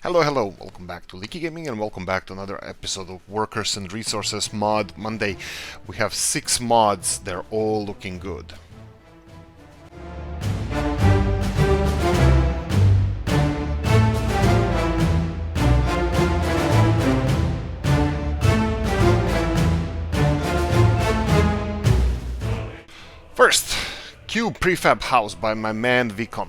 Hello, hello, welcome back to Oolykee Gaming and welcome back to another episode of Workers and Resources Mod Monday. We have 6 mods, they're all looking good. First, Cube Prefab House by my man Vicom.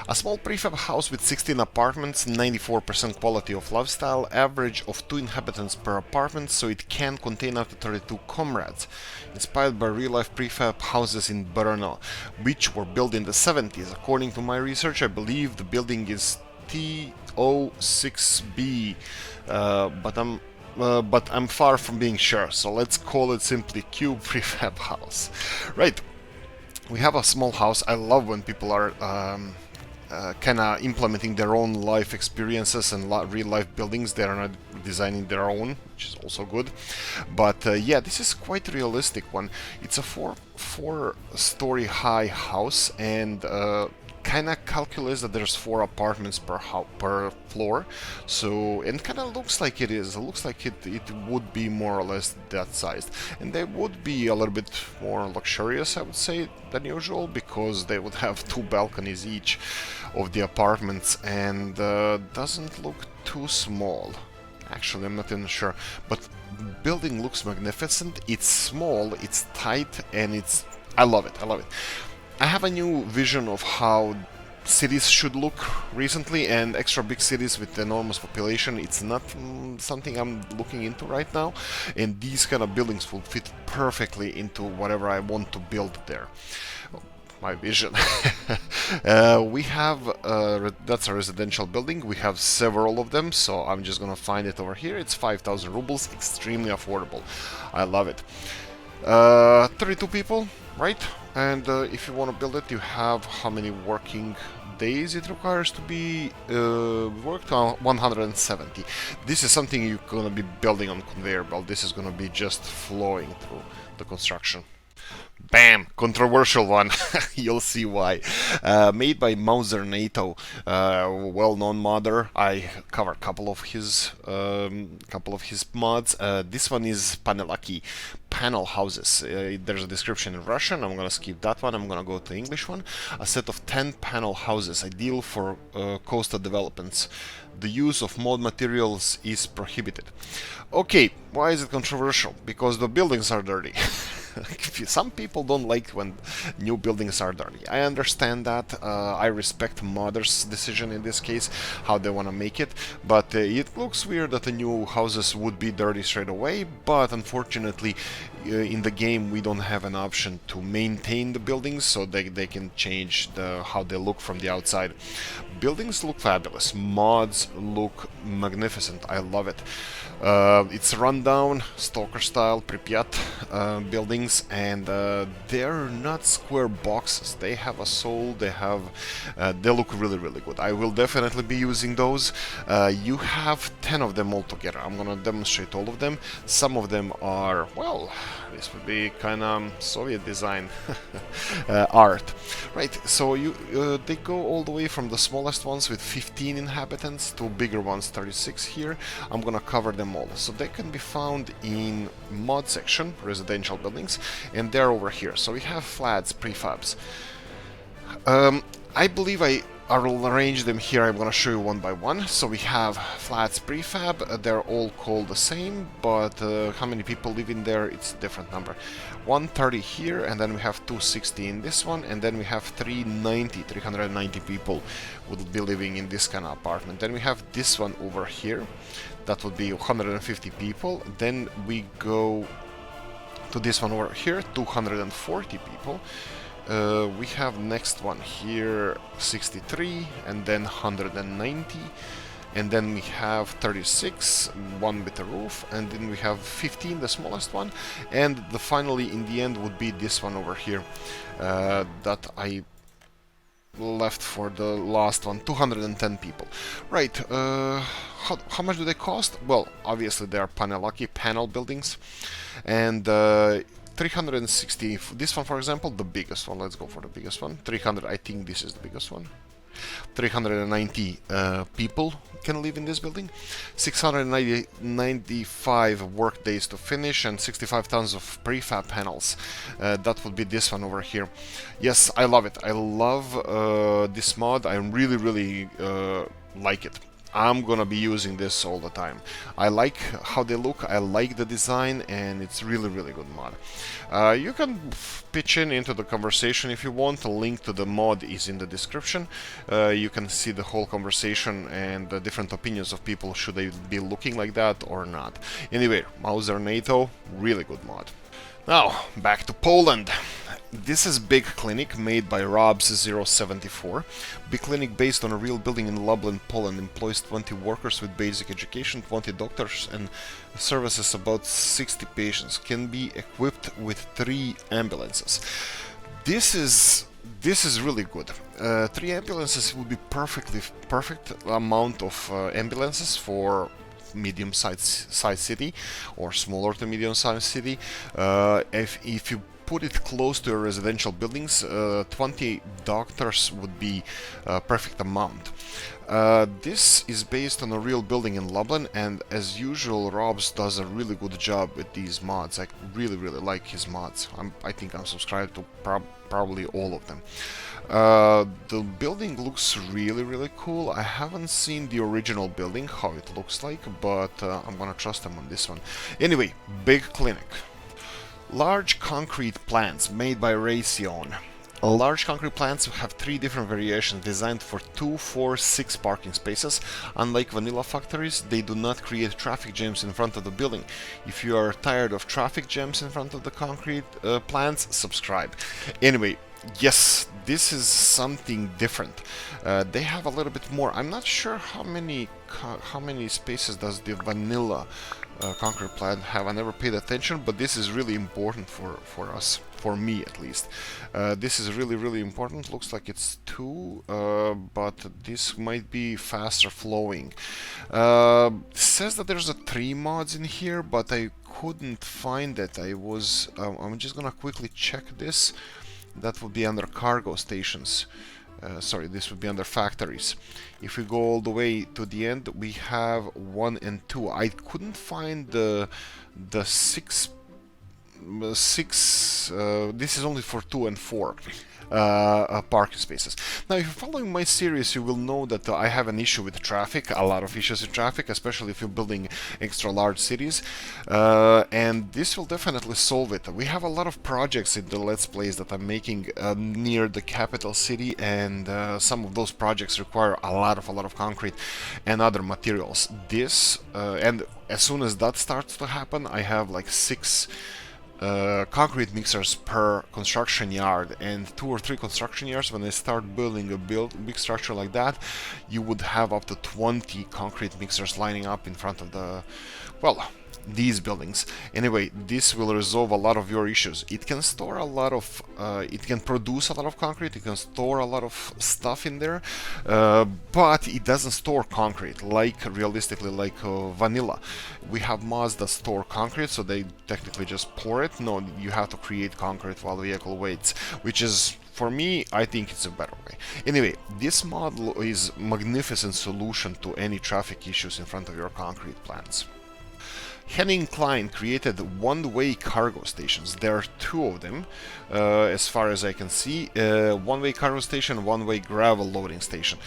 A small prefab house with 16 apartments, 94% quality of lifestyle, average of 2 inhabitants per apartment, so it can contain up to 32 comrades. Inspired by real-life prefab houses in Brno, which were built in the 70s. According to my research, I believe the building is T06B, but I'm far from being sure, so let's call it simply Cube Prefab House. Right, we have a small house. I love when people are kind of implementing their own life experiences and real life buildings. They are not designing their own, which is also good. But yeah, this is quite a realistic one. It's a four-story high house, and kind of calculates that there's 4 apartments per floor. So, and kind of looks like it is. It looks like it would be more or less that sized, and they would be a little bit more luxurious, I would say, than usual, because they would have 2 balconies each of the apartments, and doesn't look too small. Actually, I'm not even sure, but building looks magnificent. It's small, it's tight, and I love it. I love it. I have a new vision of how cities should look recently, and extra big cities with enormous population, it's not something I'm looking into right now, and these kind of buildings will fit perfectly into whatever I want to build there. My vision. We have that's a residential building. We have several of them, so I'm just gonna find it over here. It's 5,000 rubles, extremely affordable. I love it. 32 people, right? And if you want to build it, you have how many working days it requires to be worked on? 170. This is something you're gonna be building on conveyor belt. This is gonna be just flowing through the construction. Bam! Controversial one. You'll see why. Made by Mauser NATO, well-known modder. I cover a couple of his mods. This one is ПАНЕЛЬКИ, panel houses. There's a description in Russian. I'm gonna skip that one. I'm gonna go to the English one. A set of 10 panel houses, ideal for coastal developments. The use of mod materials is prohibited. Okay, why is it controversial? Because the buildings are dirty. Some people don't like when new buildings are dirty. I understand that. I respect modders' decision in this case, how they want to make it. But it looks weird that the new houses would be dirty straight away. But unfortunately, in the game we don't have an option to maintain the buildings, so they can change how they look from the outside. Buildings look fabulous. Mods look magnificent. I love it. It's rundown, stalker style, Pripyat buildings, and they're not square boxes. They have a soul. They look really, really good. I will definitely be using those. You have 10 of them altogether. I'm gonna demonstrate all of them. Some of them are, well, this would be kind of Soviet design art, right? So they go all the way from the smallest ones with 15 inhabitants to bigger ones, 36 here. I'm gonna cover them all, so they can be found in mod section, residential buildings, and they're over here. So we have flats, prefabs. I believe I will arrange them here. I'm gonna show you one by one. So we have flats, prefab. They're all called the same, but how many people live in there, it's a different number. 130 here, and then we have 260 in this one, and then we have 390 people would be living in this kind of apartment. Then we have this one over here. That would be 150 people. Then we go to this one over here, 240 people. We have next one here, 63, and then 190, and then we have 36, one with a roof, and then we have 15, the smallest one, and finally in the end would be this one over here that I left for the last one, 210 people. Right, how much do they cost? Well, obviously they are ПАНЕЛЬКИ panel buildings, and 360, this one for example, the biggest one, let's go for the biggest one, 300, I think this is the biggest one. 390 people can live in this building, 695 work days to finish, and 65 tons of prefab panels. That would be this one over here. Yes, I love it. I love this mod. I really like it. I'm gonna be using this all the time. I like how they look, I like the design, and it's really good mod. You can pitch into the conversation if you want. The link to the mod is in the description. You can see the whole conversation and the different opinions of people, should they be looking like that or not. Anyway, Mauser NATO, really good mod. Now, back to Poland. This is Big Clinic, made by Robs074. Big Clinic, based on a real building in Lublin, Poland, employs 20 workers with basic education, 20 doctors, and services about 60 patients. Can be equipped with 3 ambulances. This is really good. 3 ambulances would be perfect amount of ambulances for medium-sized city or smaller to medium-sized city. If you put it close to your residential buildings, 20 doctors would be a perfect amount. This is based on a real building in Lublin, and as usual, Robs does a really good job with these mods. I really like his mods. I think I'm subscribed to probably all of them. The building looks really cool. I haven't seen the original building, how it looks like, but I'm gonna trust them on this one. Anyway, Big Clinic. Large concrete plants, made by Raytheon. Large concrete plants have 3 different variations designed for 2, 4, 6 parking spaces. Unlike vanilla factories, they do not create traffic jams in front of the building. If you are tired of traffic jams in front of the concrete plants, subscribe. Anyway, yes, this is something different. They have a little bit more. I'm not sure how many spaces does the vanilla concrete plant have. I never paid attention, but this is really important for us, for me at least. This is really important. Looks like it's 2, but this might be faster flowing. Says that there's a 3 mods in here, but I couldn't find it. I'm just gonna quickly check this. That would be under cargo stations. Sorry, this would be under factories. If we go all the way to the end, we have 1 and 2. I couldn't find the 6. This is only for 2 and 4 parking spaces. Now, if you're following my series, you will know that I have an issue with traffic, a lot of issues with traffic, especially if you're building extra large cities, and this will definitely solve it. We have a lot of projects in the Let's Plays that I'm making near the capital city, and some of those projects require a lot of concrete and other materials. And as soon as that starts to happen, I have like 6 concrete mixers per construction yard, and 2 or 3 construction yards. When I start building a big structure like that, you would have up to 20 concrete mixers lining up in front of these buildings. Anyway, this will resolve a lot of your issues. It can store a lot of it can produce a lot of concrete, it can store a lot of stuff in there, but it doesn't store concrete realistically like vanilla. We have mods that store concrete, so they technically just pour it. No, you have to create concrete while the vehicle waits, which is, for me, I think it's a better way. Anyway, this model is a magnificent solution to any traffic issues in front of your concrete plants. Henning Klein created OneWay cargo stations. There are 2 of them, as far as I can see. OneWay cargo station, OneWay gravel loading station.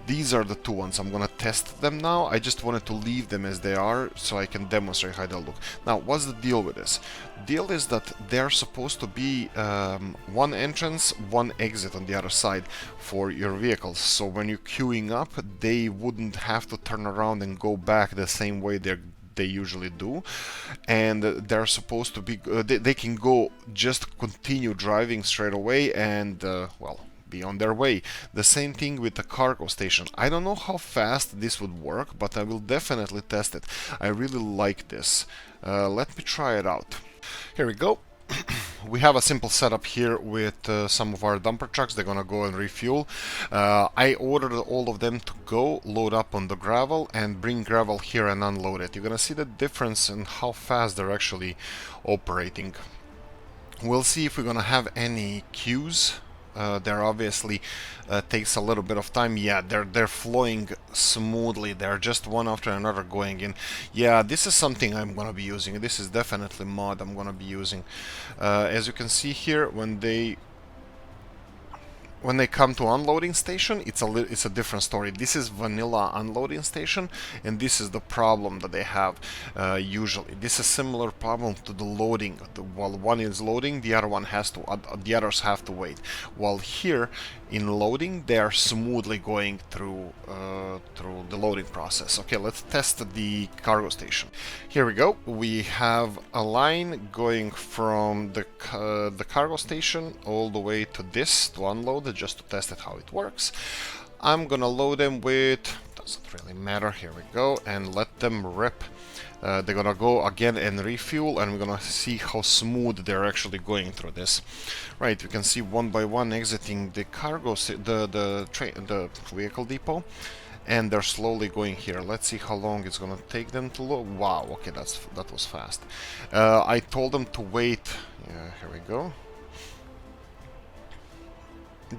These are the 2 ones. I'm gonna test them now. I just wanted to leave them as they are so I can demonstrate how they look. Now, what's the deal with this? Deal is that they're supposed to be 1 entrance, 1 exit on the other side for your vehicles. So when you're queuing up, they wouldn't have to turn around and go back the same way they usually do, and they're supposed to be they can go just continue driving straight away and be on their way. The same thing with the cargo station. I don't know how fast this would work, but I will definitely test it. I really like this. Let me try it out. Here we go. We have a simple setup here with some of our dumper trucks. They're gonna go and refuel. I ordered all of them to go load up on the gravel and bring gravel here and unload it. You're gonna see the difference in how fast they're actually operating. We'll see if we're gonna have any queues They're obviously takes a little bit of time. Yeah, they're flowing smoothly. They're just one after another going in. Yeah, this is something I'm gonna be using. This is definitely mod I'm gonna be using. As you can see here, when they come to unloading station, it's a different story. This is vanilla unloading station, and this is the problem that they have usually. This is similar problem to the loading. While one is loading, the others have to wait. While here in loading, they are smoothly going through the loading process. Okay, let's test the cargo station. Here we go. We have a line going from the cargo station all the way to this to unload it, just to test it how it works. I'm gonna load them with, doesn't really matter, here we go, and let them rip. They're gonna go again and refuel, and we're gonna see how smooth they're actually going through this. Right, we can see one by one exiting the cargo, the vehicle depot, and they're slowly going here. Let's see how long it's gonna take them to load. Wow, okay, that was fast. I told them to wait. Yeah, here we go.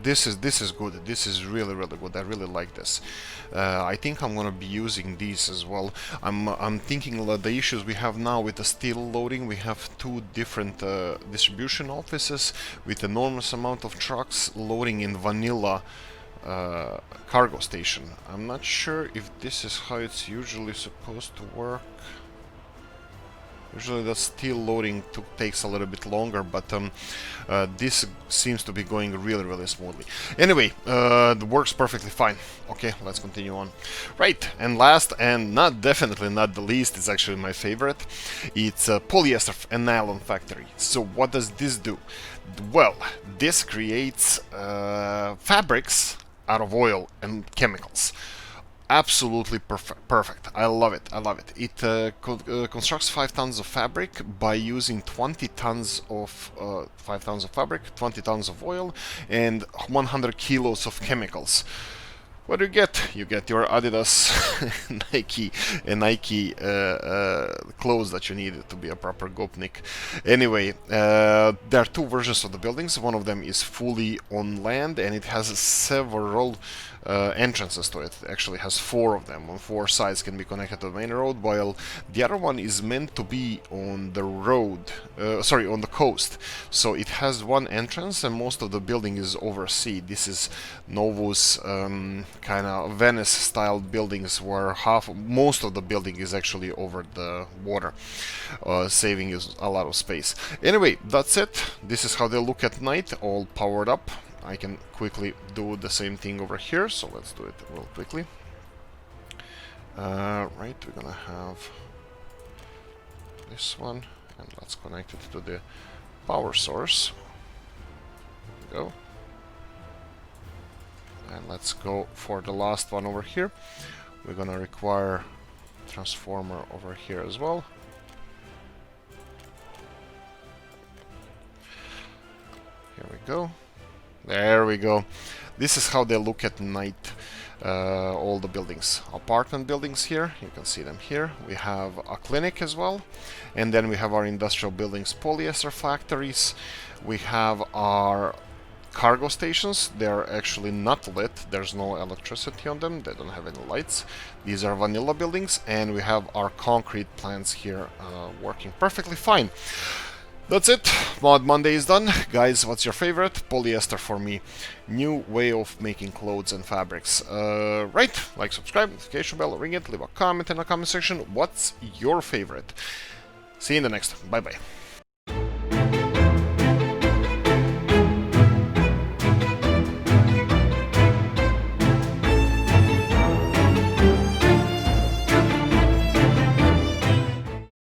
This is good. This is really good. I really like this. I think I'm gonna be using these as well. I'm thinking that the issues we have now with the steel loading, we have two different distribution offices with enormous amount of trucks loading in vanilla cargo station. I'm not sure if this is how it's usually supposed to work. Usually the steel loading takes a little bit longer, but this seems to be going really smoothly. Anyway, it works perfectly fine. Okay, let's continue on. Right, and last and definitely not the least, is actually my favorite. It's a polyester and nylon factory. So what does this do? Well, this creates fabrics out of oil and chemicals. Absolutely perfect. I love it. It constructs 5 tons of fabric by using 20 tons of 5 tons of fabric, 20 tons of oil, and 100 kilos of chemicals. What do you get? You get your Adidas, Nike clothes that you need to be a proper gopnik. Anyway, there are two versions of the buildings. One of them is fully on land, and it has several entrances to it. It actually has 4 of them. On 4 sides can be connected to the main road, while the other one is meant to be on the road, on the coast. So it has one entrance, and most of the building is over sea. This is Novo's kind of Venice-style buildings, where most of the building is actually over the water, saving you a lot of space. Anyway, that's it. This is how they look at night, all powered up. I can quickly do the same thing over here, so let's do it real quickly. Right, we're gonna have this one, and let's connect it to the power source. There we go. And let's go for the last one over here. We're gonna require transformer over here as well. Here we go. There we go. This is how they look at night. All the buildings, apartment buildings here, you can see them here. We have a clinic as well, and then we have our industrial buildings, polyester factories. We have our cargo stations. They're actually not lit. There's no electricity on them. They don't have any lights. These are vanilla buildings, and we have our concrete plants here working perfectly fine. That's it. Mod Monday is done. Guys, what's your favorite? Polyester for me. New way of making clothes and fabrics. Right, like, subscribe, notification bell, ring it, leave a comment in the comment section. What's your favorite? See you in the next. Bye-bye.